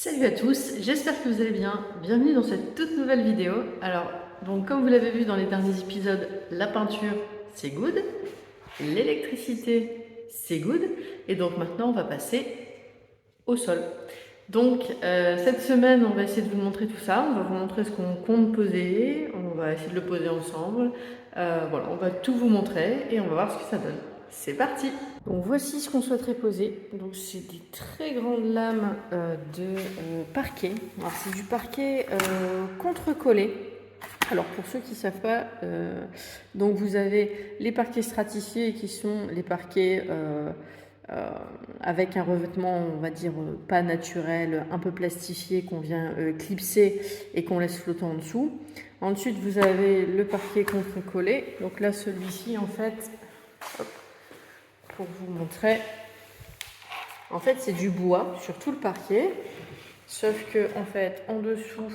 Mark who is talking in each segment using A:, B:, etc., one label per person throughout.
A: Salut à tous, j'espère que vous allez bien. Bienvenue dans cette toute nouvelle vidéo. Alors, donc comme vous l'avez vu dans les derniers épisodes, la peinture c'est good, l'électricité c'est good, et donc maintenant on va passer au sol. Donc cette semaine on va essayer de vous montrer tout ça, on va vous montrer ce qu'on compte poser, on va essayer de le poser ensemble. Voilà, on va tout vous montrer et on va voir ce que ça donne. C'est parti! Donc voici ce qu'on souhaiterait poser. Donc c'est des très grandes lames de parquet. Alors c'est du parquet contre-collé. Alors pour ceux qui ne savent pas, donc vous avez les parquets stratifiés qui sont les parquets avec un revêtement, on va dire, pas naturel, un peu plastifié, qu'on vient clipser et qu'on laisse flottant en dessous. Ensuite vous avez le parquet contre-collé. Donc là celui-ci en fait, hop, pour vous montrer, en fait c'est du bois sur tout le parquet, sauf que en fait en dessous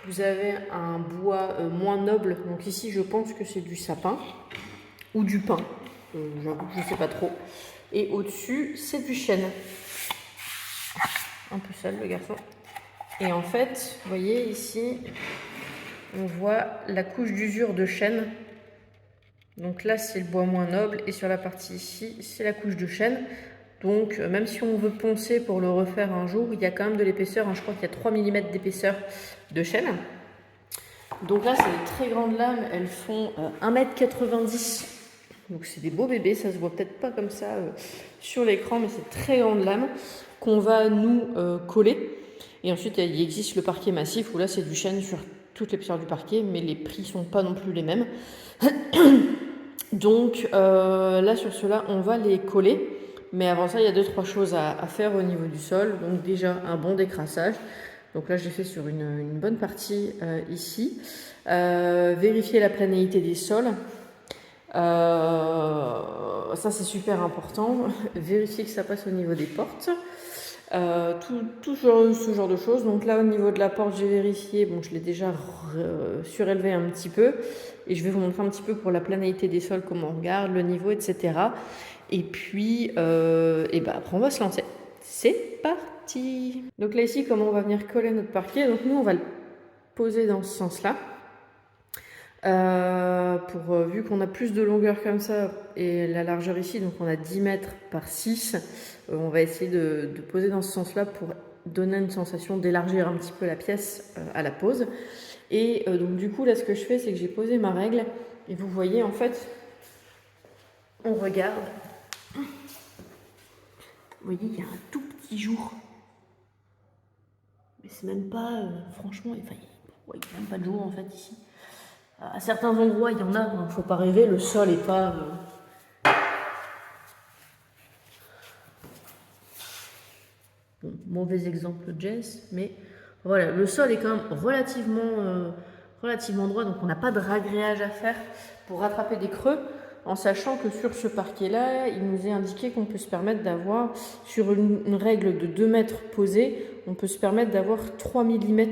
A: vous avez un bois moins noble. Donc ici je pense que c'est du sapin ou du pin, je sais pas trop, et au dessus c'est du chêne, un peu sale le garçon. Et en fait vous voyez ici on voit la couche d'usure de chêne. Donc là c'est le bois moins noble et sur la partie ici c'est la couche de chêne. Donc même si on veut poncer pour le refaire un jour, il y a quand même de l'épaisseur, hein. Je crois qu'il y a 3 mm d'épaisseur de chêne. Donc là c'est des très grandes lames, elles font 1,90 m. Donc c'est des beaux bébés, ça se voit peut-être pas comme ça sur l'écran, mais c'est très grandes lames qu'on va nous coller. Et ensuite il existe le parquet massif où là c'est du chêne sur toute l'épaisseur du parquet, mais les prix sont pas non plus les mêmes. Donc là sur ceux-là on va les coller, mais avant ça il y a 2-3 choses à faire au niveau du sol. Donc déjà un bon décrassage, donc là j'ai fait sur une bonne partie ici. Vérifier la planéité des sols, ça c'est super important. Vérifier que ça passe au niveau des portes, tout ce genre de choses. Donc là au niveau de la porte j'ai vérifié, bon je l'ai déjà surélevé un petit peu, et je vais vous montrer un petit peu pour la planéité des sols comment on regarde, le niveau, etc. Et puis après on va se lancer. C'est parti! Donc là ici comment on va venir coller notre parquet, donc nous on va le poser dans ce sens là. Vu qu'on a plus de longueur comme ça et la largeur ici, donc on a 10 mètres par 6, on va essayer de poser dans ce sens là pour donner une sensation d'élargir un petit peu la pièce à la pose. Et donc du coup là ce que je fais c'est que j'ai posé ma règle et vous voyez en fait on regarde, vous voyez il y a un tout petit jour, mais c'est même pas franchement, enfin, il n'y a même pas de jour en fait ici. À certains endroits, il y en a, il ne faut pas rêver, le sol n'est pas... Bon, mauvais exemple Jess, mais voilà, le sol est quand même relativement droit, donc on n'a pas de ragréage à faire pour rattraper des creux, en sachant que sur ce parquet-là, il nous est indiqué qu'on peut se permettre d'avoir, sur une règle de 2 mètres posée, on peut se permettre d'avoir 3 mm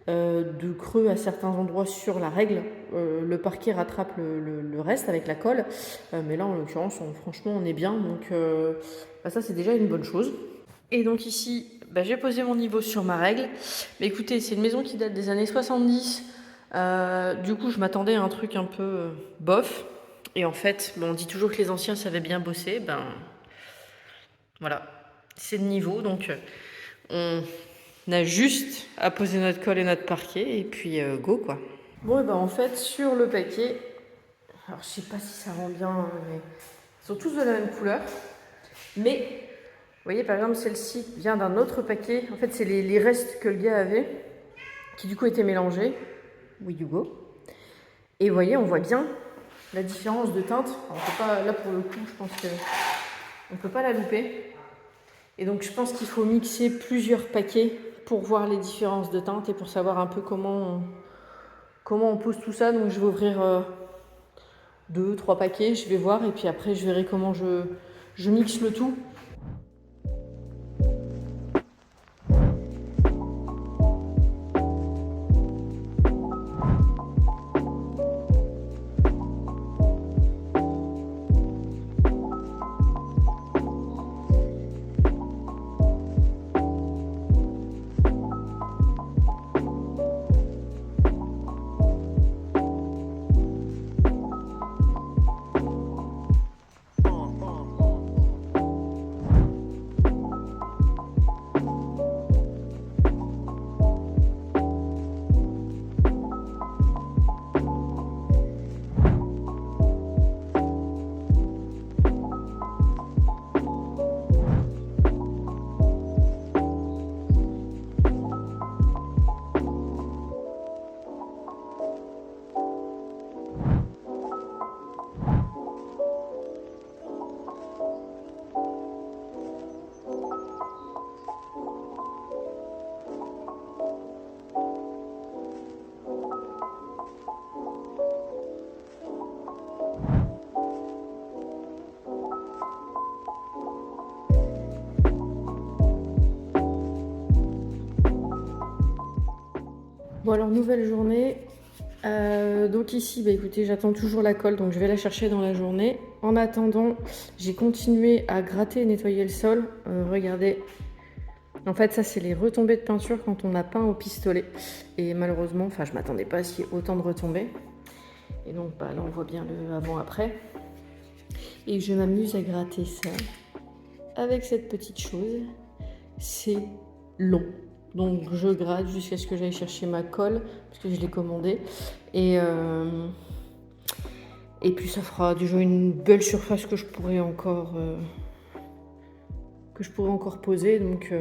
A: de creux à certains endroits sur la règle. Le parquet rattrape le reste avec la colle, mais là en l'occurrence franchement on est bien, donc ça c'est déjà une bonne chose. Et donc ici j'ai posé mon niveau sur ma règle, mais écoutez c'est une maison qui date des années 70, du coup je m'attendais à un truc un peu bof, et en fait on dit toujours que les anciens savaient bien bosser, voilà, c'est le niveau, donc on a juste à poser notre colle et notre parquet et puis go quoi. Bon et en fait sur le paquet, alors je sais pas si ça rend bien, mais ils sont tous de la même couleur, mais vous voyez par exemple celle-ci vient d'un autre paquet, en fait c'est les restes que le gars avait qui du coup étaient mélangés, oui you go, et vous voyez on voit bien la différence de teinte. Alors, on peut pas, là pour le coup je pense que on peut pas la louper, et donc je pense qu'il faut mixer plusieurs paquets pour voir les différences de teinte et pour savoir un peu comment on pose tout ça. Donc je vais ouvrir 2-3 paquets, je vais voir, et puis après je verrai comment je mixe le tout. Bon alors nouvelle journée. Donc ici, bah, écoutez, j'attends toujours la colle, donc je vais la chercher dans la journée. En attendant, j'ai continué à gratter et nettoyer le sol. Regardez. En fait, ça, c'est les retombées de peinture quand on a peint au pistolet. Et malheureusement, enfin, je m'attendais pas à ce qu'il y ait autant de retombées. Et donc, bah, là, on voit bien le avant-après. Et je m'amuse à gratter ça avec cette petite chose. C'est long. Donc, je gratte jusqu'à ce que j'aille chercher ma colle, parce que je l'ai commandée. Et puis, ça fera déjà une belle surface que je pourrais encore poser, donc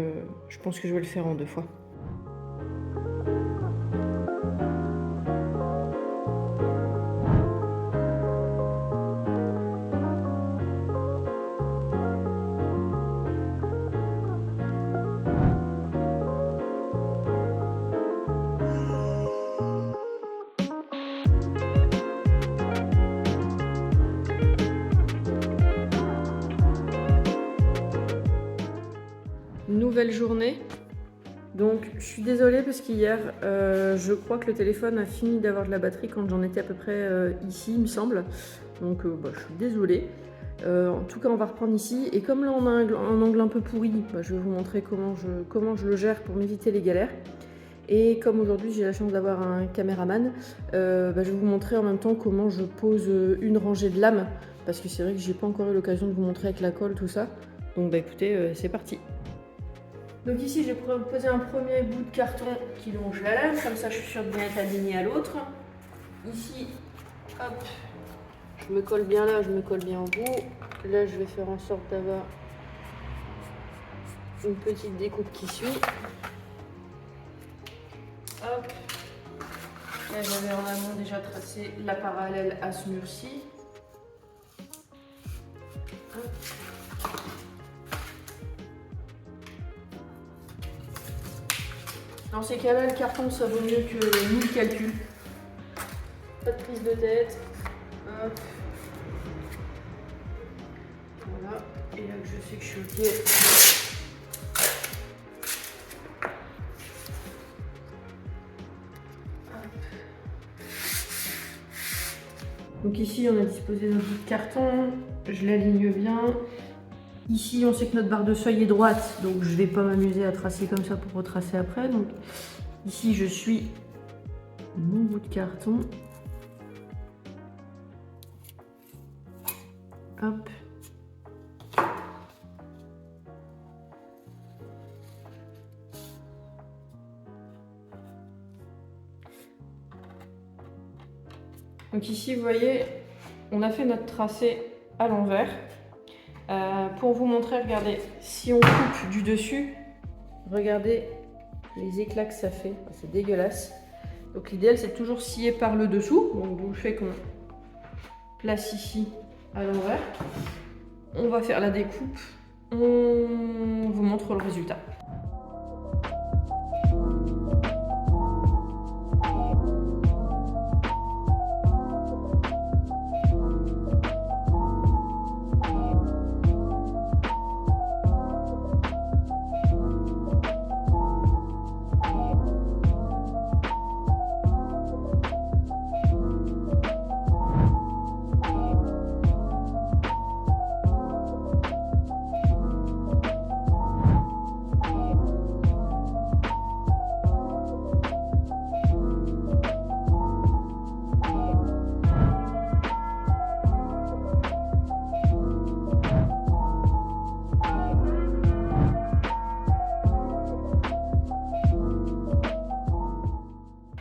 A: je pense que je vais le faire en 2 fois. Nouvelle journée. Donc je suis désolée parce qu'hier je crois que le téléphone a fini d'avoir de la batterie quand j'en étais à peu près ici, il me semble. Donc bah, je suis désolée. En tout cas on va reprendre ici. Et comme là on a un angle un peu pourri, bah, je vais vous montrer comment je le gère pour m'éviter les galères. Et comme aujourd'hui j'ai la chance d'avoir un caméraman, bah, je vais vous montrer en même temps comment je pose une rangée de lames. Parce que c'est vrai que j'ai pas encore eu l'occasion de vous montrer avec la colle tout ça. Donc bah écoutez, c'est parti. Donc ici, j'ai posé un premier bout de carton qui longe la lame, comme ça je suis sûre de bien être alignée à l'autre. Ici, hop, je me colle bien là, je me colle bien au bout. Là, je vais faire en sorte d'avoir une petite découpe qui suit. Hop. Là, j'avais en amont déjà tracé la parallèle à ce mur-ci. Hop. Dans ces cas-là, le carton, ça vaut mieux que 1000 calculs. Pas de prise de tête. Hop. Voilà. Et là que je sais que je suis OK. Donc ici, on a disposé notre bout de carton. Je l'aligne bien. Ici, on sait que notre barre de seuil est droite, donc je ne vais pas m'amuser à tracer comme ça pour retracer après. Donc ici, je suis mon bout de carton. Hop. Donc ici, vous voyez, on a fait notre tracé à l'envers. Pour vous montrer, regardez, si on coupe du dessus, regardez les éclats que ça fait, c'est dégueulasse. Donc l'idéal c'est de toujours scier par le dessous, donc d'où le fait qu'on place ici à l'envers. On va faire la découpe, on vous montre le résultat.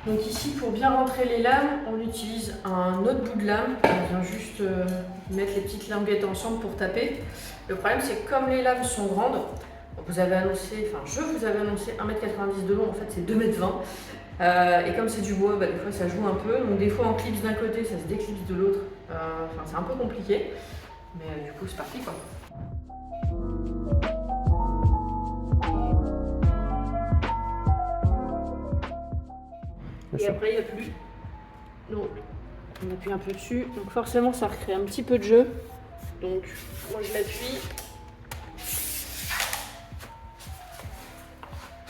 A: Donc ici, pour bien rentrer les lames, on utilise un autre bout de lame. On vient juste mettre les petites linguettes ensemble pour taper. Le problème, c'est que comme les lames sont grandes, vous avez annoncé, enfin je vous avais annoncé 1,90 m de long, en fait c'est 2,20 m. Et comme c'est du bois, bah, des fois ça joue un peu. Donc des fois on clipse d'un côté, ça se déclipse de l'autre. Enfin c'est un peu compliqué. Mais du coup c'est parti quoi. Et après, il n'y a plus. Donc, on appuie un peu dessus. Donc, forcément, ça recrée un petit peu de jeu. Donc, moi, je l'appuie.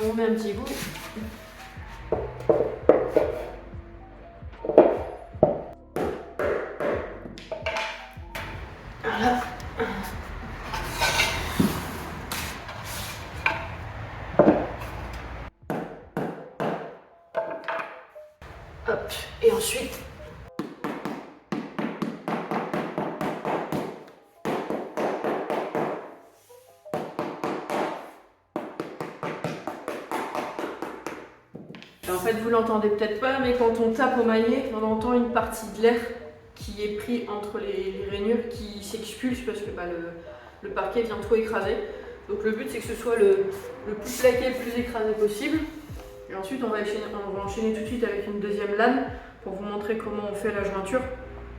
A: On met un petit bout. Hop, et ensuite... En fait, vous l'entendez peut-être pas, mais quand on tape au maillet, on entend une partie de l'air qui est pris entre les rainures qui s'expulse parce que le parquet vient trop écraser. Donc le but c'est que ce soit le plus plaqué, le plus écrasé possible. Et ensuite on va enchaîner tout de suite avec une deuxième lame pour vous montrer comment on fait la jointure.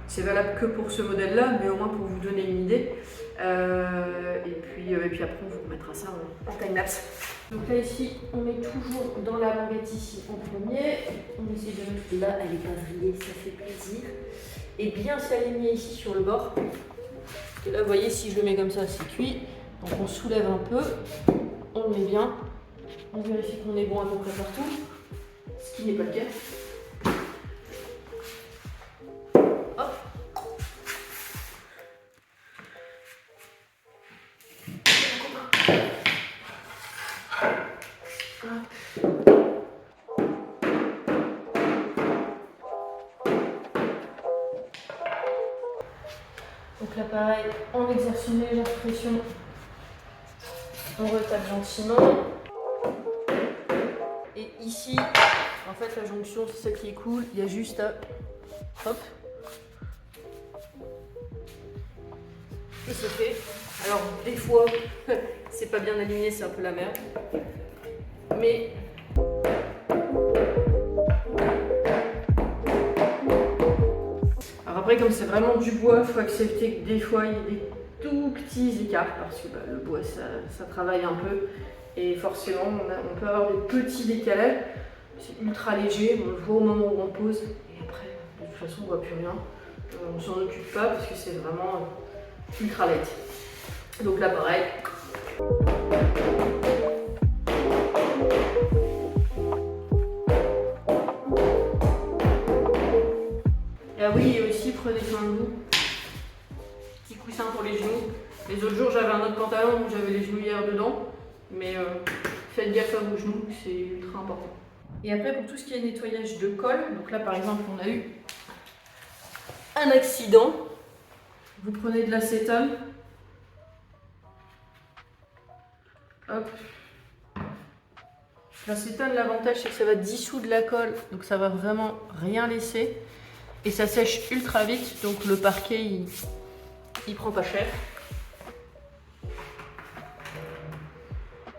A: C'est valable que pour ce modèle là, mais au moins pour vous donner une idée. Et puis après on vous remettra ça en time-lapse. Donc là ici on met toujours dans la languette ici en premier. On essaie de mettre là, elle est pas vrillée, ça fait plaisir. Et bien s'aligner ici sur le bord. Et là vous voyez, si je le mets comme ça c'est cuit. Donc on soulève un peu, on le met bien, on vérifie qu'on est bon à peu près partout, ce qui n'est pas le cas. Hop. Donc là pareil, on exerce une légère pression, on retape gentiment. Et ici, en fait la jonction c'est celle qui est cool, il y a juste à... Hop. Et c'est fait. Alors des fois, c'est pas bien aligné, c'est un peu la merde. Mais... Alors après, comme c'est vraiment du bois, il faut accepter que des fois il y ait des tout petits écarts parce que le bois ça travaille un peu et forcément on peut avoir des petits décalages. C'est ultra léger, on le voit au moment où on pose et après de toute façon on voit plus rien. On s'en occupe pas parce que c'est vraiment ultra light. Donc là pareil. Et ah oui, et aussi prenez soin de vous. Petit coussin pour les genoux. Les autres jours j'avais un autre pantalon où j'avais les genouillères dedans. Mais faites gaffe à vos genoux, c'est ultra important. Et après pour tout ce qui est nettoyage de colle, donc là par exemple on a eu un accident. Vous prenez de l'acétone. Hop. L'acétone, l'avantage c'est que ça va dissoudre la colle, donc ça va vraiment rien laisser. Et ça sèche ultra vite, donc le parquet il prend pas cher.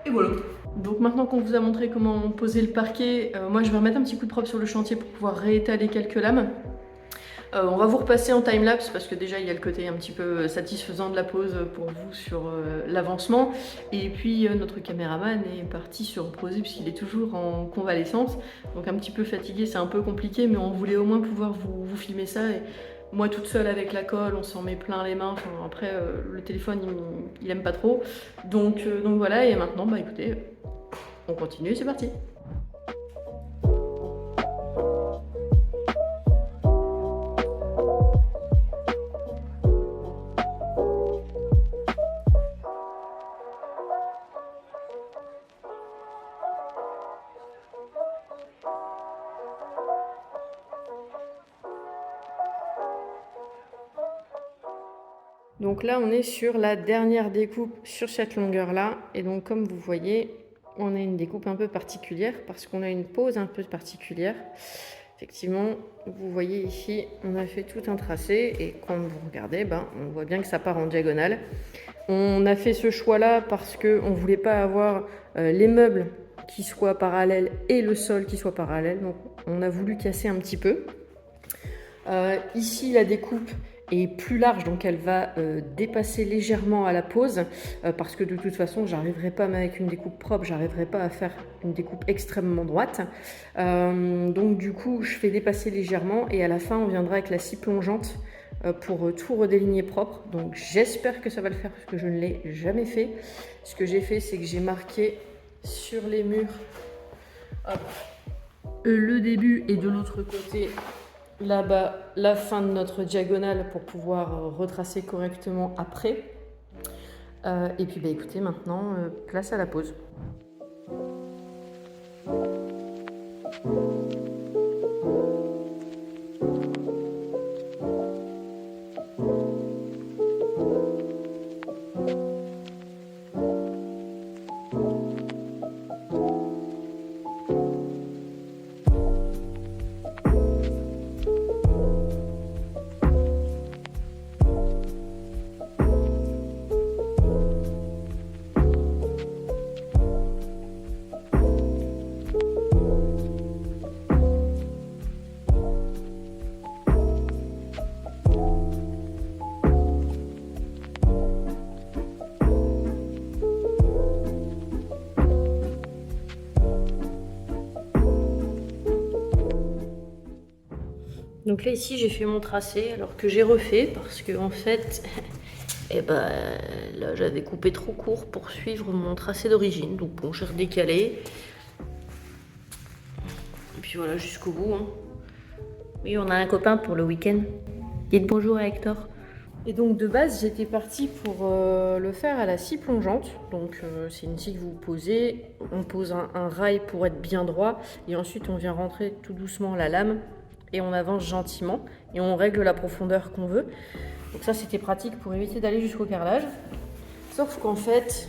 A: Et voilà. Donc maintenant qu'on vous a montré comment poser le parquet, moi je vais remettre un petit coup de propre sur le chantier pour pouvoir réétaler quelques lames. On va vous repasser en time-lapse parce que déjà il y a le côté un petit peu satisfaisant de la pose pour vous sur l'avancement. Et puis notre caméraman est parti se reposer puisqu'il est toujours en convalescence. Donc un petit peu fatigué, c'est un peu compliqué, mais on voulait au moins pouvoir vous filmer ça. Et moi toute seule avec la colle, on s'en met plein les mains. Enfin, après le téléphone il aime pas trop. Donc voilà, et maintenant bah écoutez, on continue, c'est parti. Donc là, on est sur la dernière découpe sur cette longueur-là. Et donc, comme vous voyez, on a une découpe un peu particulière parce qu'on a une pose un peu particulière. Effectivement, vous voyez ici, on a fait tout un tracé. Et quand vous regardez, on voit bien que ça part en diagonale. On a fait ce choix-là parce qu'on ne voulait pas avoir les meubles qui soient parallèles et le sol qui soit parallèle. Donc, on a voulu casser un petit peu. Ici, la découpe est plus large, donc elle va dépasser légèrement à la pose parce que de toute façon j'arriverai pas, même avec une découpe propre, j'arriverai pas à faire une découpe extrêmement droite. Donc du coup je fais dépasser légèrement et à la fin on viendra avec la scie plongeante pour tout redéligner propre. Donc j'espère que ça va le faire parce que je ne l'ai jamais fait. Ce que j'ai fait, c'est que j'ai marqué sur les murs le début et de l'autre côté là-bas la fin de notre diagonale pour pouvoir retracer correctement après. Et puis écoutez, maintenant place à la pose. Donc là ici j'ai fait mon tracé alors que j'ai refait parce que en fait et ben là j'avais coupé trop court pour suivre mon tracé d'origine. Donc bon, j'ai redécalé. Et puis voilà, jusqu'au bout. Hein. Oui, on a un copain pour le week-end. Dites bonjour à Hector. Et donc de base j'étais partie pour le faire à la scie plongeante. Donc c'est une scie que vous posez, on pose un rail pour être bien droit et ensuite on vient rentrer tout doucement la lame et on avance gentiment et on règle la profondeur qu'on veut. Donc ça c'était pratique pour éviter d'aller jusqu'au carrelage. Sauf qu'en fait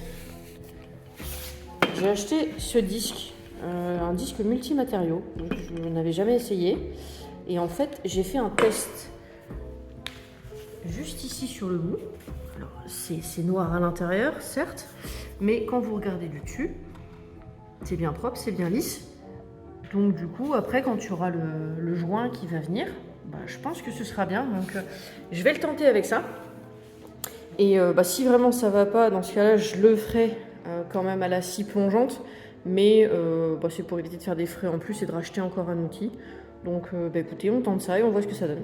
A: j'ai acheté ce disque, un disque multimatériaux, je n'avais jamais essayé et en fait j'ai fait un test. Juste ici sur le bout, alors c'est noir à l'intérieur certes, mais quand vous regardez du dessus, c'est bien propre, c'est bien lisse. Donc du coup après quand tu auras le joint qui va venir, bah, je pense que ce sera bien. Donc je vais le tenter avec ça. Et si vraiment ça va pas, dans ce cas là je le ferai quand même à la scie plongeante, mais c'est pour éviter de faire des frais en plus et de racheter encore un outil. Donc écoutez, on tente ça et on voit ce que ça donne.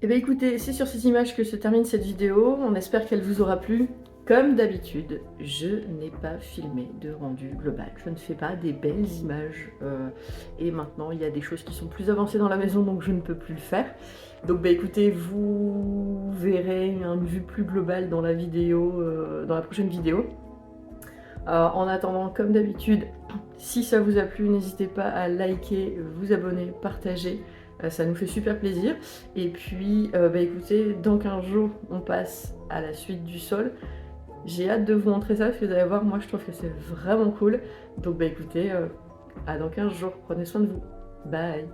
A: Et bien écoutez, c'est sur ces images que se termine cette vidéo, on espère qu'elle vous aura plu. Comme d'habitude, je n'ai pas filmé de rendu global, je ne fais pas des belles images et maintenant il y a des choses qui sont plus avancées dans la maison donc je ne peux plus le faire. Donc écoutez, vous verrez une vue plus globale dans la vidéo, dans la prochaine vidéo. En attendant, comme d'habitude, si ça vous a plu, n'hésitez pas à liker, vous abonner, partager. Ça nous fait super plaisir. Et puis, écoutez, dans 15 jours, on passe à la suite du sol. J'ai hâte de vous montrer ça parce que vous allez voir, moi je trouve que c'est vraiment cool. Donc écoutez, à dans 15 jours, prenez soin de vous. Bye!